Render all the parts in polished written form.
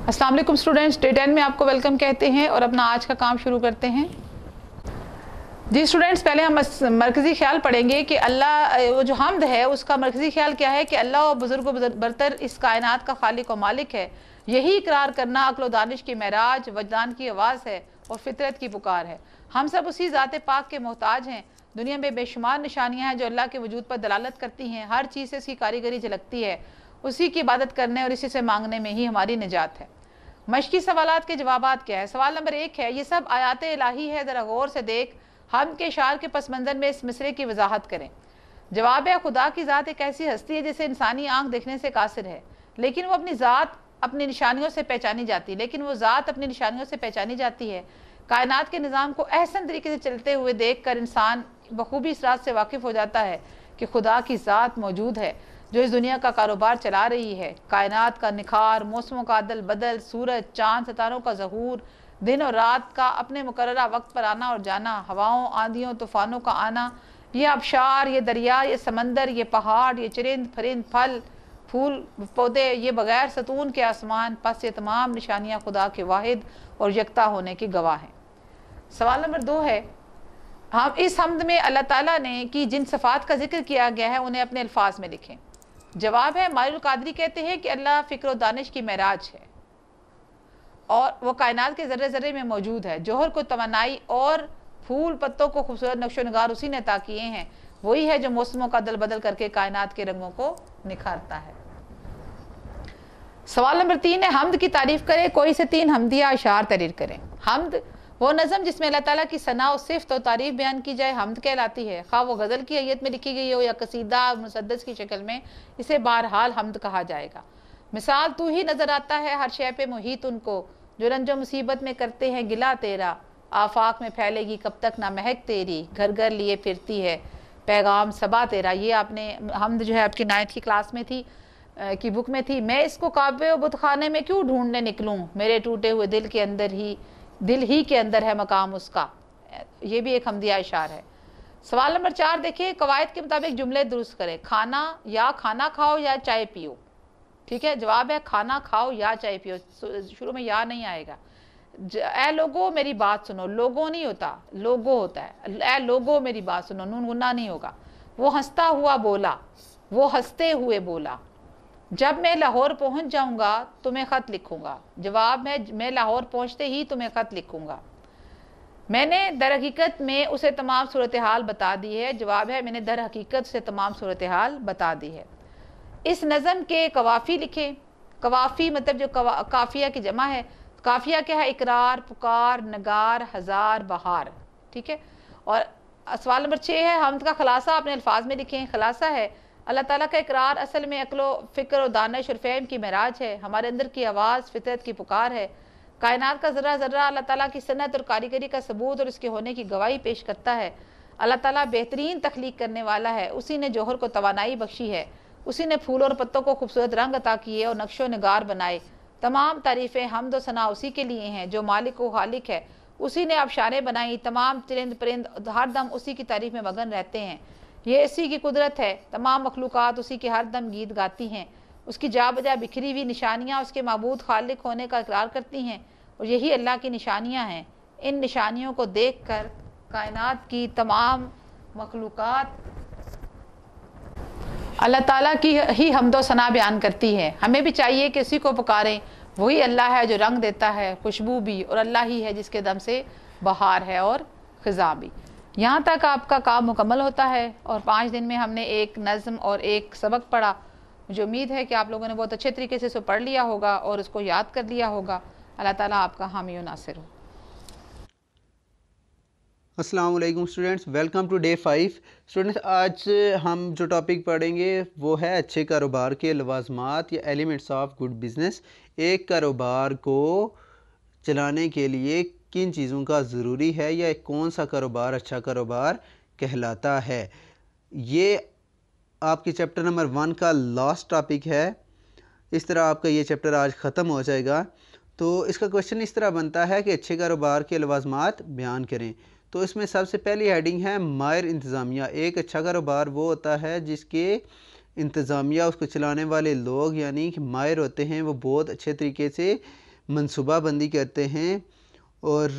अस्सलाम वालेकुम students, day 10 में आपको वेलकम कहते हैं और अपना आज का काम शुरू करते हैं। जी स्टूडेंट्स, पहले हम मरकज़ी ख्याल पढ़ेंगे कि अल्लाह, वो जो हम्द है उसका मरकज़ी ख्याल क्या है कि अल्लाह और बुजुर्ग बरतर इस कायनात का खालिक और मालिक है। यही इकरार करना अक्ल दानिश की महराज, वजदान की आवाज़ है और फितरत की पुकार है। हम सब उसी ज़ात पाक के मोहताज हैं। दुनिया में बेशुमार निशानियाँ हैं जो अल्लाह के वजूद पर दलालत करती हैं। हर चीज़ से उसकी कारीगरी झलकती है। उसी की इबादत करने और इसी से मांगने में ही हमारी निजात है। मशकी सवालात के जवाबात क्या है? सवाल नंबर 1 है, ये सब आयात इलाही है, ज़रा गौर से देख। हम के शार के पस मंज़र में इस मिसरे की वजाहत करें। जवाब है, खुदा की ज़ात एक ऐसी हस्ती है जिसे इंसानी आंख देखने से कासिर है, लेकिन वो अपनी ज़ात अपनी निशानियों से पहचानी जाती है। कायनात के निज़ाम को अहसन तरीके से चलते हुए देख कर इंसान बखूबी इस रात से वाकिफ़ हो जाता है कि खुदा की ज़ात मौजूद है जो इस दुनिया का कारोबार चला रही है। कायनात का निखार, मौसमों का अदल बदल, सूरज चांद सितारों का ज़हूर, दिन और रात का अपने मुकर्ररा वक्त पर आना और जाना, हवाओं आंधियों तूफ़ानों का आना, ये आबशार, ये दरिया, ये समंदर, ये पहाड़, ये चरिंद फरिंद, फल फूल पौधे, ये बग़ैर सतून के आसमान, बस ये तमाम निशानियाँ खुदा के वाहिद और यकता होने की गवाह हैं। सवाल नंबर 2 है, हम इस हम्द में अल्लाह ताला ने की जिन सफ़ात का जिक्र किया गया है उन्हें अपने अल्फाज में लिखें। जवाब है, मायरुल कादरी कहते हैं कि अल्लाह फ़िक्र और दानिश की महराज है और वह कायनात के ज़र्रे ज़र्रे में मौजूद है। जौहर को तमन्नाई और फूल पत्तों को खूबसूरत नक्शो नगार उसी ने अता किए हैं। वही है जो मौसमों का दल बदल करके कायनात के रंगों को निखारता है। सवाल नंबर 3 है, हम्द की तारीफ़ करें। कोई से 3 हम्दिया अशार तहरीर करें। हम्द वो नज़म जिसमें अल्लाह ताला की सना और सिफ़त और तारीफ़ बयान की जाए हम्द कहलाती है। खा वो गज़ल की हैयत में लिखी गई हो या कसीदा मुसद्दस की शक्ल में, इसे बहरहाल हम्द कहा जाएगा। मिसाल, तू ही नज़र आता है हर शय पे मुहीत उनको जो रंजो मुसीबत में करते हैं गिला तेरा। आफाक में फैलेगी कब तक ना महक तेरी, घर घर लिए फिरती है पैगाम सबा तेरा। ये आपने हम्द जो है आपकी 9th की क्लास में थी की बुक में थी। मैं इसको काबे और बुतखाने में क्यों ढूंढने निकलूँ, मेरे टूटे हुए दिल ही के अंदर है मकाम उसका। ये भी एक हम्दिया इशार है। सवाल नंबर 4 देखिए, कवायद के मुताबिक जुमले दुरुस्त करें। खाना खाओ या चाय पियो। ठीक है, जवाब है खाना खाओ या चाय पियो। शुरू में या नहीं आएगा। ए लोगो मेरी बात सुनो, लोगो नहीं होता, लोगो होता है। ए लोगो मेरी बात सुनो, नून गुन्ना नहीं होगा। वो हंसता हुआ बोला, वो हंसते हुए बोला। जब मैं लाहौर पहुंच जाऊंगा तुम्हें ख़त लिखूंगा। जवाब है, मैं लाहौर पहुंचते ही तुम्हें ख़त लिखूंगा। मैंने दर हकीकत में उसे तमाम सूरत हाल बता दी है। जवाब है, मैंने दर हकीकत से तमाम सूरत हाल बता दी है। इस नज़म के कवाफ़ी लिखे। कवाफ़ी मतलब जो काफ़िया की जमा है। काफ़िया क्या है? इकरार, पुकार, नगार, हज़ार, बहार। ठीक है। और सवाल नंबर 6 है, हम्द का खलासा अपने अल्फाज में लिखें। खलासा है, अल्लाह ताला का इकरार असल में अक्लो फ़िक्र और दानिश और फ़हम की महराज है। हमारे अंदर की आवाज़ फितरत की पुकार है। कायनात का ज़र्रा ज़र्रा अल्लाह ताला की सनत और कारीगरी का सबूत और इसके होने की गवाही पेश करता है। अल्लाह ताला बेहतरीन तख्लीक करने वाला है। उसी ने जौहर को तवानाई बख्शी है। उसी ने फूलों और पत्तों को खूबसूरत रंग अता किए और नक्शो नगार बनाए। तमाम तारीफ़ें हम्द व सना उसी के लिए हैं जो मालिक व खालिक है। उसी ने आबशारें बनाई। तमाम चरिंद परिंद हर दम उसी की तारीफ़ में मगन रहते हैं। ये इसी की कुदरत है। तमाम मखलूक़ात उसी के हर दम गीत गाती हैं। उसकी जा बजा बिखरी हुई निशानियाँ उसके माबूद खालिक होने का इकरार करती हैं और यही अल्लाह की निशानियाँ हैं। इन निशानियों को देख कर कायनात की तमाम मखलूक़ात अल्लाह ताला की ही हम्दो सना बयान करती है। हमें भी चाहिए कि उसी को पुकारें। वही अल्लाह है जो रंग देता है, खुशबू भी, और अल्लाह ही है जिसके दम से बहार है और ख़िज़ा भी। यहाँ तक आपका काम मुकम्मल होता है और 5 दिन में हमने एक नज़म और एक सबक पढ़ा। मुझे उम्मीद है कि आप लोगों ने बहुत अच्छे तरीके से इसको पढ़ लिया होगा और उसको याद कर लिया होगा। अल्लाह ताला आपका हामी व नासिर हो। अस्सलाम वालेकुम students, welcome to day 5। Students, आज हम जो टॉपिक पढ़ेंगे वो है अच्छे कारोबार के लवाजमात या एलिमेंट्स ऑफ गुड बिज़नेस। एक कारोबार को चलाने के लिए किन चीज़ों का ज़रूरी है या कौन सा कारोबार अच्छा कारोबार कहलाता है। ये आपके चैप्टर नंबर 1 का लास्ट टॉपिक है। इस तरह आपका ये चैप्टर आज ख़त्म हो जाएगा। तो इसका क्वेश्चन इस तरह बनता है कि अच्छे कारोबार के लवाजमात बयान करें। तो इसमें सबसे पहली हेडिंग है माहिर इंतज़ामिया। एक अच्छा कारोबार वो होता है जिसके इंतज़ामिया, उसको चलाने वाले लोग यानी कि माहिर होते हैं, वो बहुत अच्छे तरीके से मनसूबाबंदी करते हैं और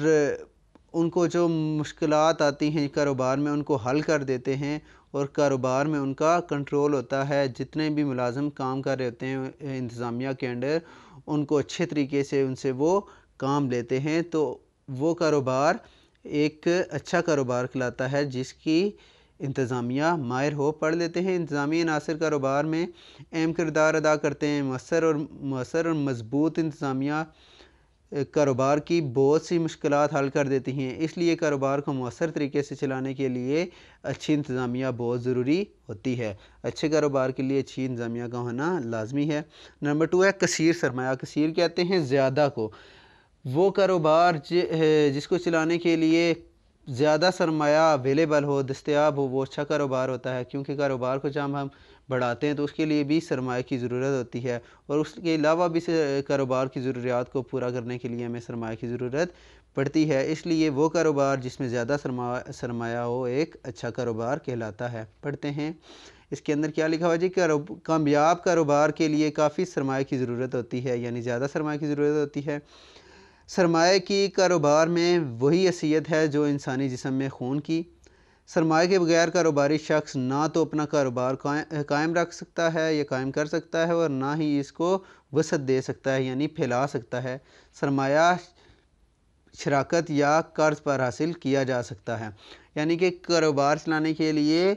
उनको जो मुश्किलात आती हैं कारोबार में उनको हल कर देते हैं और कारोबार में उनका कंट्रोल होता है। जितने भी मुलाज़िम काम कर रहे होते हैं इंतज़ामिया के अंडर, उनको अच्छे तरीके से उनसे वो काम लेते हैं, तो वो कारोबार एक अच्छा कारोबार कहलाता है जिसकी इंतज़ामिया माहिर हो। पढ़ लेते हैं इंतज़ामी अनासर कारोबार में अहम किरदार अदा करते हैं। मौसर और मज़बूत इंतज़ामिया कारोबार की बहुत सी मुश्किलात हल कर देती हैं, इसलिए कारोबार को मौसर तरीके से चलाने के लिए अच्छी इंतज़ामिया बहुत ज़रूरी होती है। अच्छे कारोबार के लिए अच्छी इंतज़ामिया का होना लाजमी है। नंबर 2 है कसीर सरमाया। कसीर कहते हैं ज़्यादा को। वो कारोबार जिसको चलाने के लिए ज़्यादा सरमाया अवेलेबल हो, दस्तयाब हो, वो अच्छा कारोबार होता है, क्योंकि कारोबार को जब हम बढ़ाते हैं तो उसके लिए भी सरमाए की ज़रूरत होती है और उसके अलावा भी कारोबार की ज़रूरियात को पूरा करने के लिए हमें सरमाए की ज़रूरत पड़ती है। इसलिए वो कारोबार जिसमें ज़्यादा सरमाया हो एक अच्छा कारोबार कहलाता है। पढ़ते हैं इसके अंदर क्या लिखा हुआ जी। कामयाब कारोबार के लिए काफ़ी सरमाए की ज़रूरत होती है, यानी ज़्यादा सरमाए की ज़रूरत होती है। सरमाए की कारोबार में वही हैसियत है जो इंसानी जिस्म में खून की। सरमाए के बगैर कारोबारी शख्स ना तो अपना कारोबार कायम रख सकता है या कायम कर सकता है और ना ही इसको वसअत दे सकता है, यानी फैला सकता है। सरमाया शराकत या कर्ज पर हासिल किया जा सकता है, यानी कि कारोबार चलाने के लिए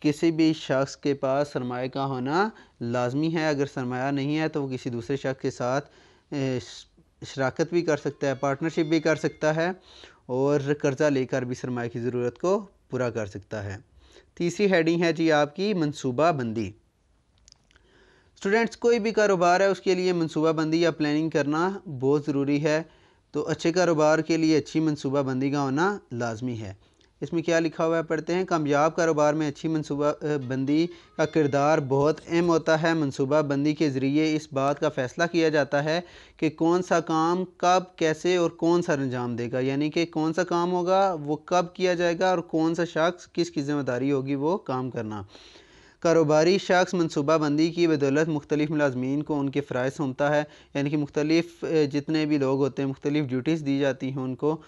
किसी भी शख्स के पास सरमाए का होना लाजमी है। अगर सरमाया नहीं है तो वो किसी दूसरे शख्स के साथ शराकत भी कर सकता है, पार्टनरशिप भी कर सकता है और कर्ज़ा लेकर भी सरमाए की ज़रूरत को पूरा कर सकता है। तीसरी हेडिंग है जी आपकी मनसूबाबंदी। स्टूडेंट्स, कोई भी कारोबार है उसके लिए मनसूबाबंदी या प्लानिंग करना बहुत ज़रूरी है, तो अच्छे कारोबार के लिए अच्छी मनसूबाबंदी का होना लाजमी है। इसमें क्या लिखा हुआ है पढ़ते हैं। कामयाब कारोबार में अच्छी मनसूबाबंदी का किरदार बहुत अहम होता है। मनसूबाबंदी के ज़रिए इस बात का फ़ैसला किया जाता है कि कौन सा काम कब कैसे और कौन सा अंजाम देगा, यानी कि कौन सा काम होगा वो कब किया जाएगा और कौन सा शख्स किसकी ज़िम्मेदारी होगी वो काम करना। कारोबारी शख्स मनसूबाबंदी की बदौलत मुख्तलिफ़ मुलाज़मीन को उनके फ़राइज़ सौंपता है, यानी कि मुख्तलिफ़ जितने भी लोग होते हैं मुख्तलिफ़ ड्यूटीज़ दी जाती हैं उनको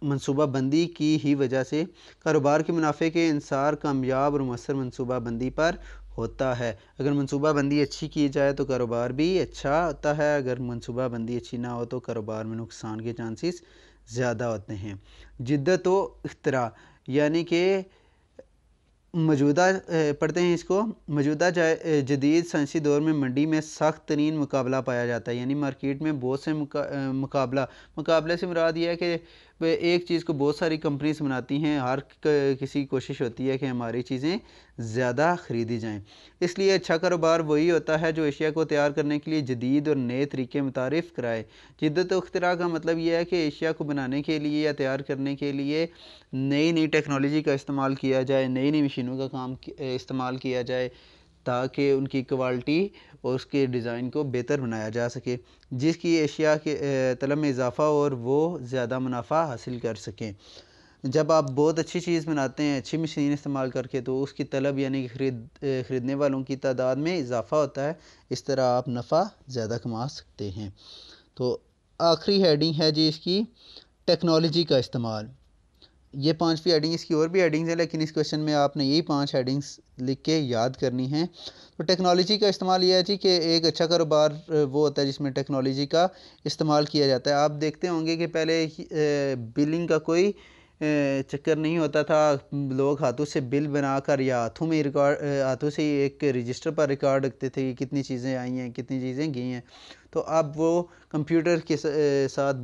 मनसूबाबंदी की ही वजह से। कारोबार के मुनाफे के इंसार कामयाब और मौसर मनसूबाबंदी पर होता है। अगर मनसूबाबंदी अच्छी की जाए तो कारोबार भी अच्छा होता है, अगर मनसूबाबंदी अच्छी ना हो तो कारोबार में नुकसान के चांसेस ज़्यादा होते हैं। जिद्दत व इख्तरा, यानी कि मौजूदा पढ़ते हैं इसको। मौजूदा जदीद साइंसी दौर में मंडी में सख्त तरीन मुकाबला पाया जाता है, यानी मार्केट में बहुत से मुकाबले से मुराद ये है कि एक चीज़ को बहुत सारी कंपनीज बनाती हैं, हर किसी की कोशिश होती है कि हमारी चीज़ें ज़्यादा ख़रीदी जाएं। इसलिए अच्छा कारोबार वही होता है जो एशिया को तैयार करने के लिए जदीद और नए तरीके मुतारिफ़ कराए। जिद्दत व इख्तिरा का मतलब यह है कि एशिया को बनाने के लिए या तैयार करने के लिए नई नई टेक्नोलॉजी का इस्तेमाल किया जाए, नई नई मशीनों का काम इस्तेमाल किया जाए ताकि उनकी क्वालिटी और उसके डिज़ाइन को बेहतर बनाया जा सके, जिसकी एशिया के तलब में इजाफ़ा और वो ज़्यादा मुनाफा हासिल कर सकें। जब आप बहुत अच्छी चीज़ बनाते हैं अच्छी मशीन इस्तेमाल करके तो उसकी तलब यानी कि ख़रीदने वालों की तादाद में इजाफ़ा होता है। इस तरह आप नफ़ा ज़्यादा कमा सकते हैं। तो आखिरी हेडिंग है जी इसकी टेक्नोलॉजी का इस्तेमाल। ये 5वीं हेडिंग, इसकी और भी हेडिंग्स हैं लेकिन इस क्वेश्चन में आपने यही 5 हेडिंग्स लिख के याद करनी है। तो टेक्नोलॉजी का इस्तेमाल यह है जी कि एक अच्छा कारोबार वो होता है जिसमें टेक्नोलॉजी का इस्तेमाल किया जाता है। आप देखते होंगे कि पहले बिलिंग का कोई चक्कर नहीं होता था, लोग हाथों से बिल बनाकर या हाथों से ही एक रजिस्टर पर रिकॉर्ड रखते थे कि कितनी चीज़ें आई हैं कितनी चीज़ें गई हैं। तो अब वो कंप्यूटर के साथ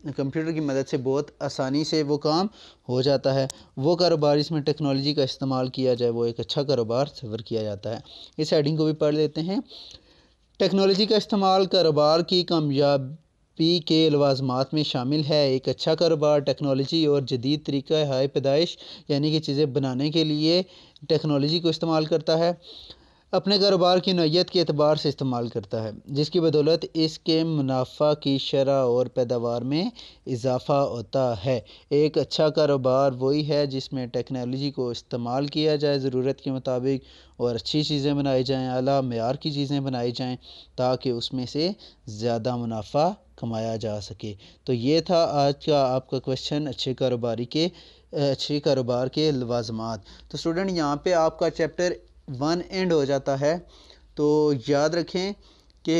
कंप्यूटर की मदद से बहुत आसानी से वो काम हो जाता है। वो कारोबार इसमें टेक्नोलॉजी का इस्तेमाल किया जाए वो एक अच्छा कारोबार सफ़र किया जाता है। इस हेडिंग को भी पढ़ लेते हैं। टेक्नोलॉजी का इस्तेमाल कारोबार की कामयाबी के लवाज़मात में शामिल है। एक अच्छा कारोबार टेक्नोलॉजी और जदीद तरीक़ा हाय पैदाइश यानी कि चीज़ें बनाने के लिए टेक्नोलॉजी को इस्तेमाल करता है। अपने कारोबार की नौइयत के एतबार से इस्तेमाल करता है, जिसकी बदौलत इसके मुनाफा की शरह और पैदावार में इजाफ़ा होता है। एक अच्छा कारोबार वही है जिसमें टेक्नोलॉजी को इस्तेमाल किया जाए ज़रूरत के मुताबिक और अच्छी चीज़ें बनाई जाएँ, आला मेयार की चीज़ें बनाई जाएँ ताकि उसमें से ज़्यादा मुनाफा कमाया जा सके। तो ये था आज का आपका क्वेश्चन अच्छे कारोबार के लवाज़मात। तो स्टूडेंट यहाँ पे आपका चैप्टर 1 एंड हो जाता है। तो याद रखें कि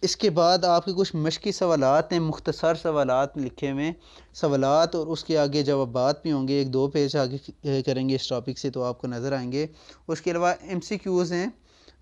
इसके बाद आपके कुछ मश्की सवालात हैं, मुख्तसर सवालात लिखे हुए सवालात, और उसके आगे जवाबात भी होंगे, 1-2 पेज आगे करेंगे इस टॉपिक से तो आपको नज़र आएंगे। उसके अलावा MCQs हैं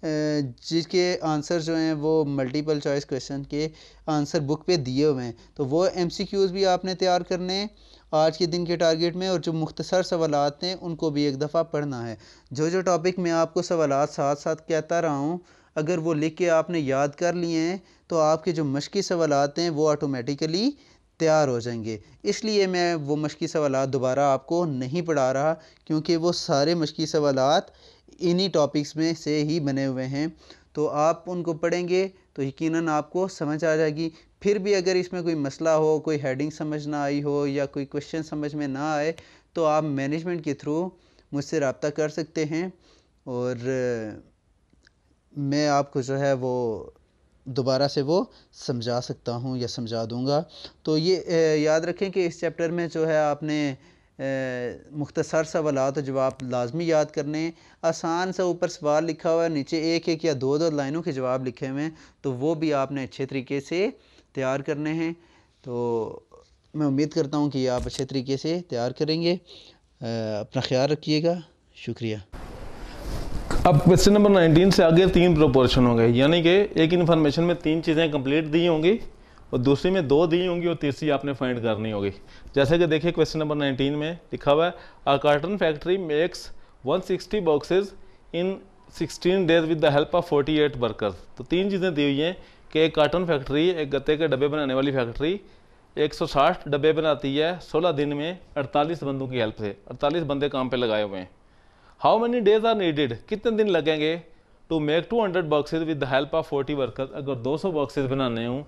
जिसके आंसर जो हैं वो मल्टीपल चॉइस क्वेश्चन के आंसर बुक पे दिए हुए हैं, तो वो MCQs भी आपने तैयार करने हैं आज के दिन के टारगेट में, और जो मुख्तसर सवालात हैं उनको भी एक दफ़ा पढ़ना है। जो टॉपिक मैं आपको सवालात साथ साथ कहता रहा हूँ, अगर वो लिख के आपने याद कर लिए हैं तो आपके जो मश्की सवालात हैं वो ऑटोमेटिकली तैयार हो जाएंगे। इसलिए मैं वो मश्की सवालात दोबारा आपको नहीं पढ़ा रहा, क्योंकि वो सारे मश्की सवालात इन्हीं टॉपिक्स में से ही बने हुए हैं। तो आप उनको पढ़ेंगे तो यकीनन आपको समझ आ जाएगी। फिर भी अगर इसमें कोई मसला हो, कोई हेडिंग समझ ना आई हो या कोई क्वेश्चन समझ में ना आए, तो आप मैनेजमेंट के थ्रू मुझसे रब्ता कर सकते हैं और मैं आपको जो है वो दोबारा से वो समझा सकता हूँ या समझा दूँगा। तो ये याद रखें कि इस चैप्टर में जो है आपने मुख्तसर सवालात जवाब लाजमी याद करने हैं। आसान सा ऊपर सवाल लिखा हुआ है, नीचे 1-1 या 2-2 लाइनों के जवाब लिखे हुए हैं, तो वो भी आपने अच्छे तरीके से तैयार करने हैं। तो मैं उम्मीद करता हूँ कि आप अच्छे तरीके से तैयार करेंगे। अपना ख्याल रखिएगा, शुक्रिया। अब क्वेश्चन नंबर 19 से आगे 3 प्रोपोर्शन होंगे, यानी कि एक इन्फॉर्मेशन में 3 चीज़ें कंप्लीट दी होंगी और दूसरी में 2 दी होंगी और तीसरी आपने फाइंड करनी होगी। जैसे कि देखिए क्वेश्चन नंबर 19 में लिखा हुआ है a carton factory makes 160 boxes in 16 days with the help of 48 workers. तो 3 चीज़ें दी हुई हैं कि एक कार्टन फैक्ट्री, एक गत्ते के डब्बे बनाने वाली फैक्ट्री 160 डब्बे बनाती है 16 दिन में 48 बंदों की हेल्प से। 48 बंदे काम पे लगाए हुए हैं। How many days are needed, कितने दिन लगेंगे to make 200 boxes with the help of 40 workers, अगर 200 बॉक्सेज बनाने हों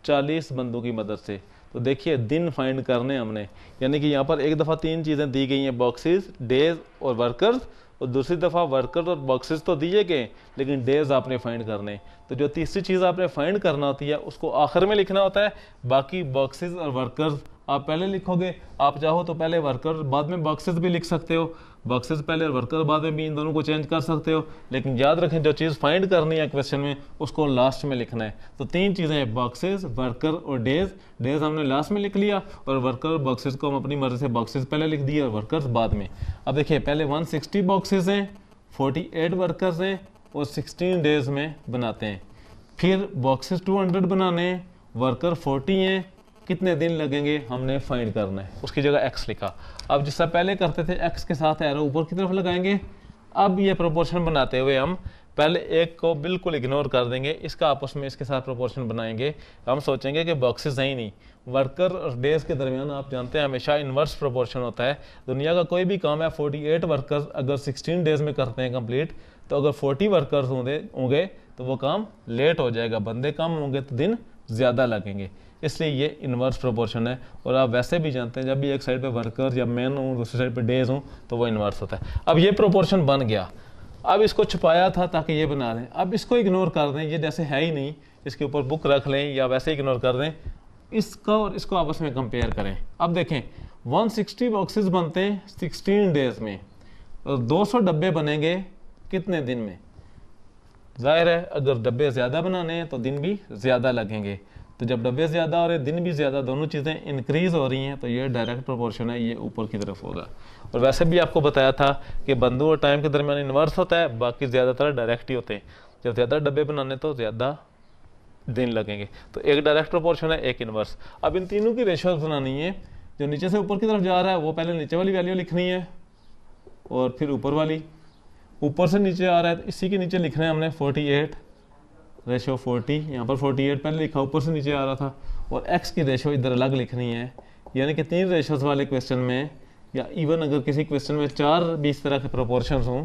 40 बंदों की मदद से। तो देखिए दिन फाइंड करने हमने, यानी कि यहाँ पर एक दफ़ा 3 चीज़ें दी गई हैं, बॉक्सेस, डेज और वर्कर्स, और दूसरी दफ़ा वर्कर्स और बॉक्सेस तो दिए गए लेकिन डेज आपने फाइंड करने। तो जो तीसरी चीज़ आपने फाइंड करना होती है उसको आखिर में लिखना होता है। बाकी बॉक्सेस और वर्कर्स आप पहले लिखोगे, आप चाहो तो पहले वर्कर बाद में बॉक्सेस भी लिख सकते हो, बॉक्सेस पहले और वर्कर बाद में भी, इन दोनों को चेंज कर सकते हो, लेकिन याद रखें जो चीज़ फाइंड करनी है क्वेश्चन में उसको लास्ट में लिखना है। तो 3 चीज़ें हैं, बॉक्सेस, वर्कर और डेज। डेज हमने लास्ट में लिख लिया और वर्कर बॉक्सेस को हम अपनी मर्जी से बॉक्सेस पहले लिख दिए और वर्कर्स बाद में। अब देखिए पहले 160 बॉक्सेस हैं, 48 वर्कर्स हैं और 16 डेज में बनाते हैं। फिर बॉक्सेस 200 बनाने हैं, वर्कर 40 हैं, कितने दिन लगेंगे हमने फाइंड करना है। उसकी जगह x लिखा। अब जिससे पहले करते थे x के साथ एरो ऊपर की तरफ लगाएंगे। अब ये प्रोपोर्शन बनाते हुए हम पहले एक को बिल्कुल इग्नोर कर देंगे, इसका आपस में इसके साथ प्रोपोर्शन बनाएंगे। हम सोचेंगे कि बॉक्सेस हैं ही नहीं। वर्कर और डेज के दरमियान आप जानते हैं हमेशा इन्वर्स प्रोपोर्शन होता है। दुनिया का कोई भी काम है 48 वर्कर्स अगर 16 डेज में करते हैं कंप्लीट, तो अगर 40 वर्कर्स होंगे तो वो काम लेट हो जाएगा, बंदे कम होंगे तो दिन ज़्यादा लगेंगे। इसलिए ये इन्वर्स प्रोपोर्शन है। और आप वैसे भी जानते हैं जब भी एक साइड पे वर्कर्स या मैन हूँ दूसरी साइड पे डेज हूँ तो वो इन्वर्स होता है। अब ये प्रोपोर्शन बन गया। अब इसको छुपाया था ताकि ये बना लें, अब इसको इग्नोर कर दें, ये जैसे है ही नहीं, इसके ऊपर बुक रख लें या वैसे इग्नोर कर दें। इसको और इसको आपस में कंपेयर करें। अब देखें 160 बॉक्सेस बनते हैं 16 डेज में और 200 डब्बे बनेंगे कितने दिन में। जाहिर है अगर डब्बे ज़्यादा बनाने हैं तो दिन भी ज़्यादा लगेंगे। तो जब डब्बे ज़्यादा और दिन भी ज़्यादा, दोनों चीज़ें इंक्रीज़ हो रही हैं, तो ये डायरेक्ट प्रोपोर्शन है, ये ऊपर की तरफ होगा। और वैसे भी आपको बताया था कि बंदों और टाइम के दरमियान इन्वर्स होता है, बाकी ज़्यादातर डायरेक्ट ही होते हैं। जब ज़्यादा डब्बे बनाने तो ज़्यादा दिन लगेंगे। तो एक डायरेक्ट प्रोपोर्शन है, एक इन्वर्स। अब इन तीनों की रेशियोज बनानी है। जो नीचे से ऊपर की तरफ जा रहा है वो पहले नीचे वाली वैल्यू लिखनी है और फिर ऊपर वाली। ऊपर से नीचे आ रहा है तो इसी के नीचे लिखना है हमने 48 रेशो 40, यहाँ पर 48 पहले लिखा, ऊपर से नीचे आ रहा था। और x की रेशो इधर अलग लिखनी है। यानी कि 3 रेशोज वाले क्वेश्चन में, या इवन अगर किसी क्वेश्चन में 4 भी इस तरह के प्रोपोर्शंस हों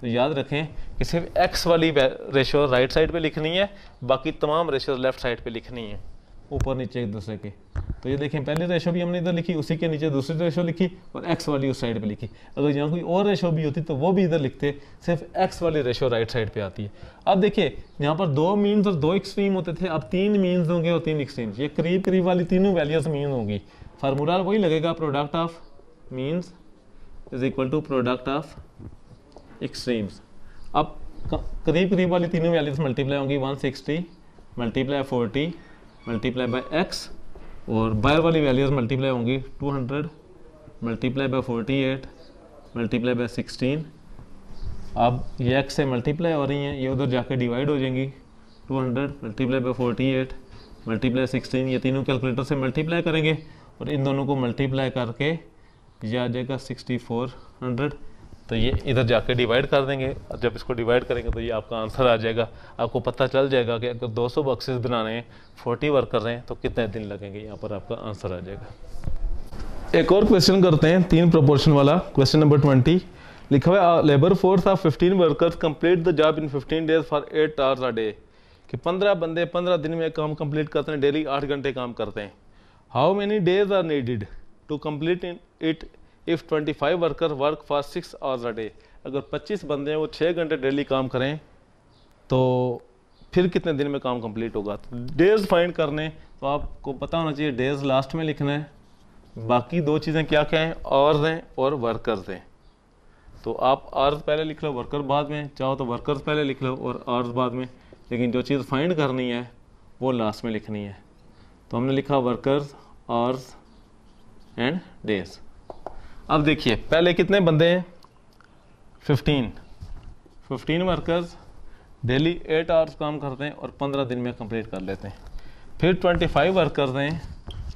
तो याद रखें कि सिर्फ एक्स वाली रेशो राइट साइड पे लिखनी है, बाकी तमाम रेशो लेफ्ट साइड पे लिखनी है, ऊपर नीचे एक दूसरे के। तो ये देखें पहली रेशो भी हमने इधर लिखी, उसी के नीचे दूसरी रेशो लिखी और एक्स वाली उस साइड पे लिखी। अगर यहाँ कोई और रेशो भी होती तो वो भी इधर लिखते, सिर्फ एक्स वाली रेशो राइट साइड पे आती है। अब देखिए यहाँ पर 2 मीन्स और 2 एक्सट्रीम होते थे, अब 3 मीन्स होंगे और 3 एक्सट्रीम्स। ये करीब करीब वाली तीनों वैल्यूज मीन होंगी। फार्मूला वही लगेगा, product of means is equal to product of extremes. अब करीब करीब वाली तीनों वैल्यूज मल्टीप्लाई होंगी, 160 मल्टीप्लाई 40 मल्टीप्लाई बाय एक्स, और बाहर वाली वैल्यूज मल्टीप्लाई होंगी 200 मल्टीप्लाई बाय 48 मल्टीप्लाई बाय 16। अब ये एक्स से मल्टीप्लाई हो रही हैं, ये उधर जाकर डिवाइड हो जाएंगी, 200 मल्टीप्लाई बाय 48 मल्टीप्लाई 16, ये तीनों कैलकुलेटर से मल्टीप्लाई करेंगे और इन दोनों को मल्टीप्लाई करके ये आ जाएगा 6400। तो ये इधर जाके डिवाइड कर देंगे, और जब इसको डिवाइड करेंगे तो ये आपका आंसर आ जाएगा। आपको पता चल जाएगा कि अगर 200 बॉक्सेस बनाने हैं, 40 वर्क कर रहे हैं तो कितने दिन लगेंगे, यहाँ पर आपका आंसर आ जाएगा। एक और क्वेश्चन करते हैं 3 प्रोपोर्शन वाला। क्वेश्चन नंबर 20 लिखा हुआ है labour force of 15 workers complete the job in 15 days for 8 hours a day. कि 15 बंदे 15 दिन में काम कंप्लीट करते हैं, डेली 8 घंटे काम करते हैं। How many days are needed to complete it if 25 worker work for 6 hours a day. अगर 25 बंदे हैं वो 6 घंटे डेली काम करें तो फिर कितने दिन में काम कंप्लीट होगा। तो डेज फाइंड करने तो आपको पता होना चाहिए, डेज लास्ट में लिखना है। बाकी 2 चीज़ें क्या क्या हैं, आवर्स हैं और वर्कर्स हैं। तो आप आवर्स पहले लिख लो, वर्कर बाद में, चाहो तो वर्कर्स पहले लिख लो और आवर्स बाद में, लेकिन जो चीज़ फाइंड करनी है वो लास्ट में लिखनी है। तो हमने लिखा वर्कर्स, आवर्स एंड डेज। अब देखिए पहले कितने बंदे हैं, 15 वर्कर्स डेली 8 आवर्स काम करते हैं और 15 दिन में कंप्लीट कर लेते हैं। फिर 25 वर्कर्स हैं,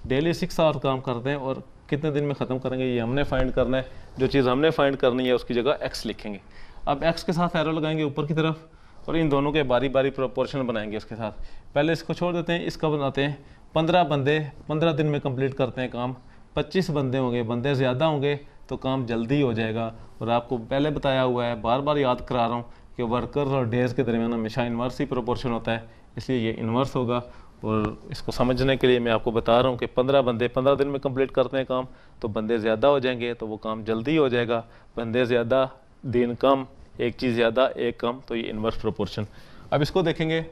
डेली 6 आवर्स काम करते हैं और कितने दिन में ख़त्म करेंगे, ये हमने फाइंड करना है। जो चीज़ हमने फाइंड करनी है उसकी जगह एक्स लिखेंगे। अब एक्स के साथ एरो लगाएंगे ऊपर की तरफ और इन दोनों के बारी बारी प्रोपोर्शन बनाएंगे उसके साथ। पहले इसको छोड़ देते हैं, इसका बनाते हैं। 15 बंदे 15 दिन में कंप्लीट करते हैं काम। 25 बंदे होंगे, बंदे ज़्यादा होंगे तो काम जल्दी हो जाएगा। और आपको पहले बताया हुआ है, बार बार याद करा रहा हूँ कि वर्कर्स और डेज के दरमियान हमेशा इन्वर्स ही प्रोपोर्शन होता है, इसलिए ये इन्वर्स होगा। और इसको समझने के लिए मैं आपको बता रहा हूँ कि 15 बंदे 15 दिन में कंप्लीट करते हैं काम, तो बंदे ज़्यादा हो जाएंगे तो वो काम जल्दी हो जाएगा। बंदे ज़्यादा दिन कम, एक चीज़ ज़्यादा एक कम, तो ये इन्वर्स प्रोपोर्शन। अब इसको देखेंगे,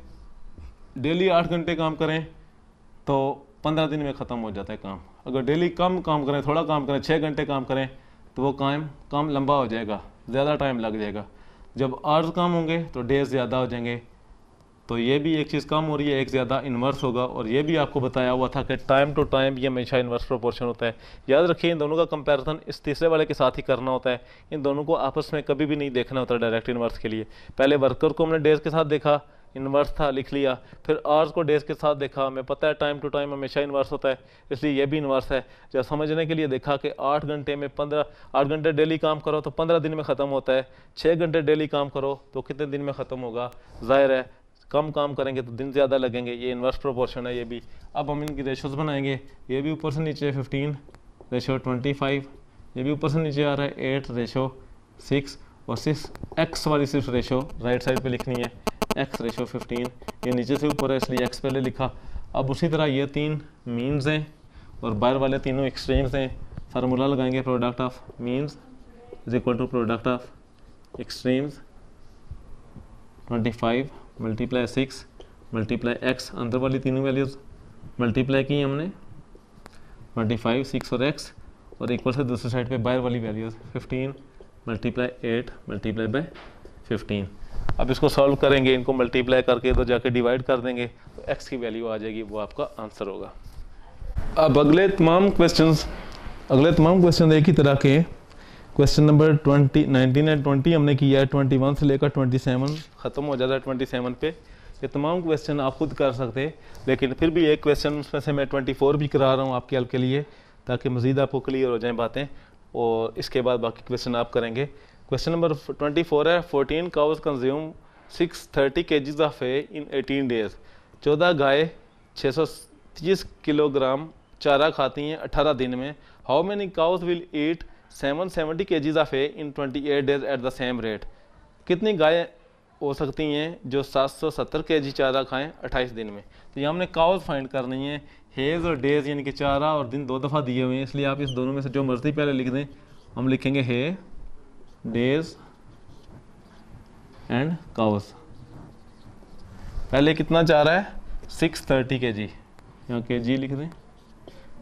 डेली 8 घंटे काम करें तो 15 दिन में ख़त्म हो जाता है काम। अगर डेली कम काम करें, थोड़ा काम करें, 6 घंटे काम करें तो वो काम लंबा हो जाएगा, ज़्यादा टाइम लग जाएगा। जब आवर्स कम होंगे तो डेज ज़्यादा हो जाएंगे। तो ये भी एक चीज़ कम हो रही है, एक ज़्यादा इन्वर्स होगा। और ये भी आपको बताया हुआ था कि टाइम टू टाइम ये हमेशा इन्वर्स प्रोपोर्शन होता है। याद रखिए इन दोनों का कंपैरिजन इस तीसरे वाले के साथ ही करना होता है। इन दोनों को आपस में कभी भी नहीं देखना होता डायरेक्ट इन्वर्स के लिए। पहले वर्कर को हमने डेज के साथ देखा, इन्वर्स था, लिख लिया। फिर आवर्स को डेज के साथ देखा, हमें पता है टाइम टू टाइम हमेशा इन्वर्स होता है, इसलिए ये भी इन्वर्स है। जब समझने के लिए देखा कि 8 घंटे में 8 घंटे डेली काम करो तो 15 दिन में ख़त्म होता है, 6 घंटे डेली काम करो तो कितने दिन में ख़त्म होगा। जाहिर है कम काम करेंगे तो दिन ज़्यादा लगेंगे, ये इन्वर्स प्रोपोर्शन है ये भी। अब हम इनकी रेशोज़ बनाएंगे। ये भी ऊपर से नीचे 15 रेशो 25, ये भी ऊपर से नीचे आ रहा है 8 रेशो 6, और 6 एक्स वाली सिर्फ रेशो राइट साइड पे लिखनी है, एक्स रेशो 15। ये नीचे से ऊपर है इसलिए एक्स पहले लिखा। अब उसी तरह ये 3 मीन्स हैं और बाहर वाले तीनों एक्सट्रीम्स हैं। फार्मूला लगाएंगे, product of means is equal to product of extremes. 25 multiply 6 multiply x, अंदर वाली तीनों वैल्यूज़ मल्टीप्लाई की हमने, 25 6 और एक्स, और इक्वल से दूसरी साइड पे बाहर वाली वैल्यूज़ 15 मल्टीप्लाई 8 मल्टीप्लाई बाय 15। अब इसको सॉल्व करेंगे, इनको मल्टीप्लाई करके तो जाके डिवाइड कर देंगे तो एक्स की वैल्यू आ जाएगी, वो आपका आंसर होगा। अब अगले तमाम क्वेश्चन एक ही तरह के क्वेश्चन नंबर 19 एंड 20 हमने किया है। 21 से लेकर 27 ख़त्म हो जाता है 27 पे। ये तमाम क्वेश्चन आप खुद कर सकते हैं, लेकिन फिर भी एक क्वेश्चन उसमें से मैं 24 भी करा रहा हूँ आपके हेल्प के लिए, ताकि मज़ीद आपको क्लियर हो जाए बातें, और इसके बाद बाकी क्वेश्चन आप करेंगे। क्वेश्चन नंबर 24 है, 14 cows consume 630 kgs of hay in 18 days. 14 गाय 630 किलोग्राम चारा खाती हैं 18 दिन में। How many cows will eat 770 kgs of hay in 28 days at the same rate. कितनी गाय हो सकती हैं जो 770 kg चारा खाएं 28 दिन में। तो ये हमने काउज फाइंड करनी है। हेज और डेज यानी कि चारा और दिन 2 दफ़ा दिए हुए हैं, इसलिए आप इस दोनों में से जो मर्जी पहले लिख दें। हम लिखेंगे हे, डेज एंड काउज। पहले कितना चारा है 630 kg, यहाँ kg लिख दें।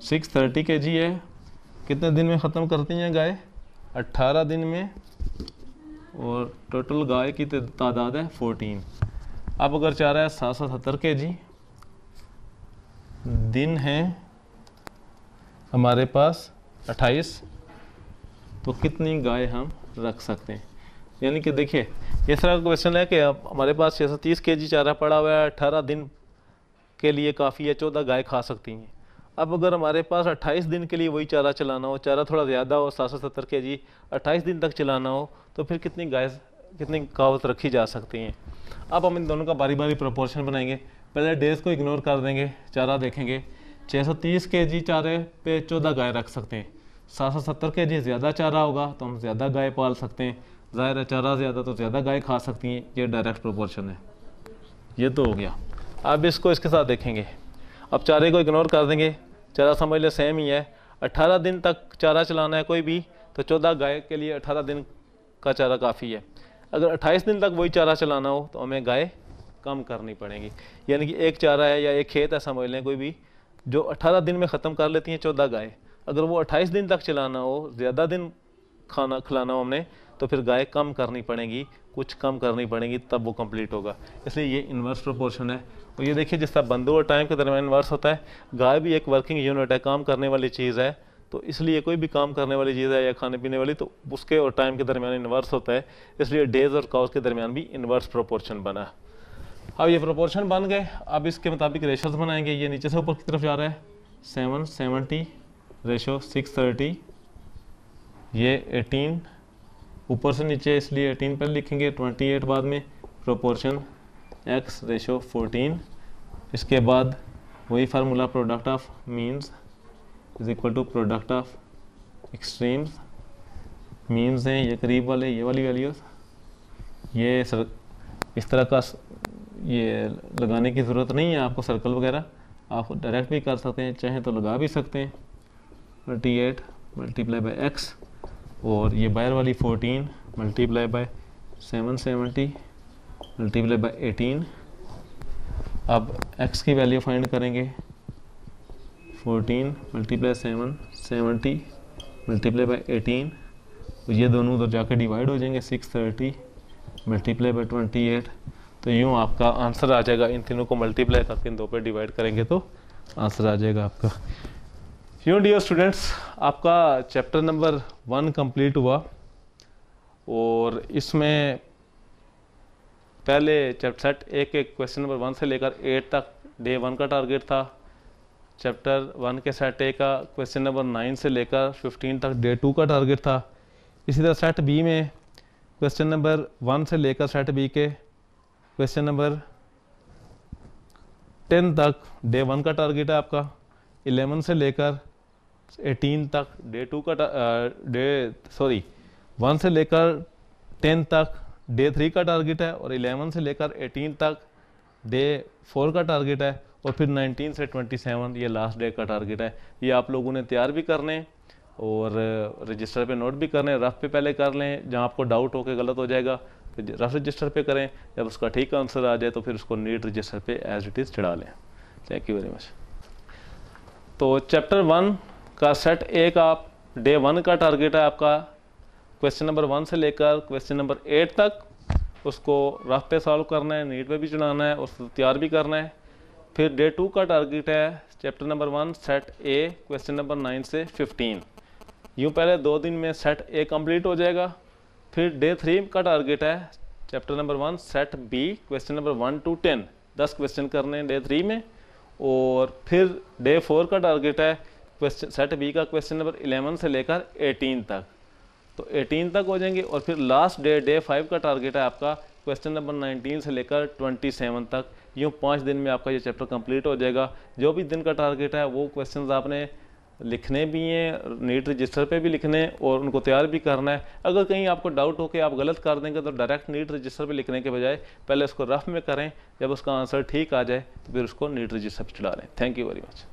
630 kg है, कितने दिन में ख़त्म करती हैं गाय 18 दिन में, और टोटल गाय की तादाद है 14। अब अगर चाह रहा है 770 kg, दिन है हमारे पास 28, तो कितनी गाय हम रख सकते हैं। यानी कि देखिए इस तरह का क्वेश्चन है कि अब हमारे पास 630 kg चारा पड़ा हुआ है, 18 दिन के लिए काफ़ी है, 14 गाय खा सकती हैं। अब अगर हमारे पास 28 दिन के लिए वही चारा चलाना हो, चारा थोड़ा ज़्यादा हो, 770 kg 28 दिन तक चलाना हो, तो फिर कितनी कावत रखी जा सकती हैं। अब हम इन दोनों का बारी बारी प्रोपोर्शन बनाएंगे। पहले डेज को इग्नोर कर देंगे, चारा देखेंगे। 630 kg चारे पे 14 गाय रख सकते हैं। 770 kg ज़्यादा चारा होगा तो हम ज़्यादा गाय पाल सकते हैं। ज़ाहिर है चारा ज़्यादा तो ज़्यादा गाय खा सकती हैं, ये डायरेक्ट प्रोपोर्शन है। ये तो हो गया। अब इसको इसके साथ देखेंगे। अब चारे को इग्नोर कर देंगे, चारा समझ ले सेम ही है। 18 दिन तक चारा चलाना है कोई भी, तो 14 गाय के लिए 18 दिन का चारा काफ़ी है। अगर 28 दिन तक वही चारा चलाना हो तो हमें गाय कम करनी पड़ेगी। यानी कि एक चारा है या एक खेत है समझ लें कोई भी, जो 18 दिन में ख़त्म कर लेती हैं 14 गाय। अगर वो 28 दिन तक चलाना हो, ज़्यादा दिन खाना खिलाना हो हमने, तो फिर गाय कम करनी पड़ेगी, कुछ कम करनी पड़ेगी, तब वो कंप्लीट होगा। इसलिए ये इन्वर्स प्रोपोर्शन है। और ये देखिए जिस तरह बंदो और टाइम के दरमियान इन्वर्स होता है, गाय भी एक वर्किंग यूनिट है, काम करने वाली चीज़ है। तो इसलिए कोई भी काम करने वाली चीज़ है या खाने पीने वाली, तो उसके और टाइम के दरमियान इन्वर्स होता है। इसलिए डेज और काउज के दरमियान भी इन्वर्स प्रोपोर्शन बना। अब ये प्रोपोर्शन बन गए, अब इसके मुताबिक रेशोज बनाएंगे। ये नीचे से ऊपर की तरफ जा रहा है 770 रेशो 630, ये 18 ऊपर से नीचे, इसलिए 18 पहले लिखेंगे, 28 बाद में, प्रोपोर्शन x रेशो 14। इसके बाद वही formula product of means is equal to product of extremes. Means हैं ये करीब वाले, ये वाली वैल्यूज, ये इस तरह का ये लगाने की ज़रूरत नहीं है आपको, सर्कल वगैरह आप डायरेक्ट भी कर सकते हैं, चाहे तो लगा भी सकते हैं। 28 मल्टीप्लाई बाई x, और ये बाहर वाली 14 मल्टीप्लाई बाई 770 मल्टीप्लाई बाई 18। अब x की वैल्यू फाइंड करेंगे, 14 मल्टीप्लाई 770 मल्टीप्लाई बाई 18, तो ये दोनों उधर जाकर डिवाइड हो जाएंगे, 630 मल्टीप्लाई बाई 28। तो यूँ आपका आंसर आ जाएगा। इन तीनों को मल्टीप्लाई करके इन दो पे डिवाइड करेंगे तो आंसर आ जाएगा आपका। यूँ डियर स्टूडेंट्स, आपका चैप्टर नंबर 1 कंप्लीट हुआ, और इसमें पहले चैप्टर सेट एक क्वेश्चन नंबर 1 से लेकर 8 तक डे 1 का टारगेट था। चैप्टर 1 के सेट ए का क्वेश्चन नंबर 9 से लेकर 15 तक डे 2 का टारगेट था। इसी तरह सेट बी में क्वेश्चन नंबर 1 से लेकर सेट बी के क्वेश्चन नंबर 10 तक डे 1 का टारगेट है आपका। 11 से लेकर 18 तक डे 2 का 1 से लेकर 10 तक डे 3 का टारगेट है, और 11 से लेकर 18 तक डे 4 का टारगेट है, और फिर 19 से 27 ये लास्ट डे का टारगेट है। ये आप लोगों ने तैयार भी करने और रजिस्टर पे नोट भी करने। रफ पे पहले कर लें, जहाँ आपको डाउट हो के गलत हो जाएगा तो रफ रजिस्टर पे करें, जब उसका ठीक आंसर आ जाए तो फिर उसको नीट रजिस्टर पे एज इट इज़ चढ़ा लें। Thank you very much. तो चैप्टर 1 का सेट ए का डे 1 का टारगेट है आपका क्वेश्चन नंबर 1 से लेकर क्वेश्चन नंबर 8 तक, उसको रफ पे सॉल्व करना है, नीट पे भी चढ़ाना है, उसको तैयार भी करना है। फिर डे 2 का टारगेट है चैप्टर नंबर 1 सेट ए क्वेश्चन नंबर 9 से 15। यूँ पहले 2 दिन में सेट ए कंप्लीट हो जाएगा। फिर डे 3 का टारगेट है chapter number 1 set B question number 1 to 10, 10 question करने हैं डे 3 में। और फिर डे 4 का टारगेट है क्वेश्चन सेट बी का क्वेश्चन नंबर 11 से लेकर 18 तक, तो 18 तक हो जाएंगे। और फिर लास्ट डे 5 का टारगेट है आपका क्वेश्चन नंबर 19 से लेकर 27 तक। यूँ 5 दिन में आपका ये चैप्टर कंप्लीट हो जाएगा। जो भी दिन का टारगेट है वो क्वेश्चंस आपने लिखने भी हैं, नीट रजिस्टर पे भी लिखने हैं और उनको तैयार भी करना है। अगर कहीं आपको डाउट हो कि आप गलत कर देंगे तो डायरेक्ट नीट रजिस्टर पे लिखने के बजाय पहले उसको रफ में करें, जब उसका आंसर ठीक आ जाए तो फिर उसको नीट रजिस्टर पे चला लें। Thank you very much.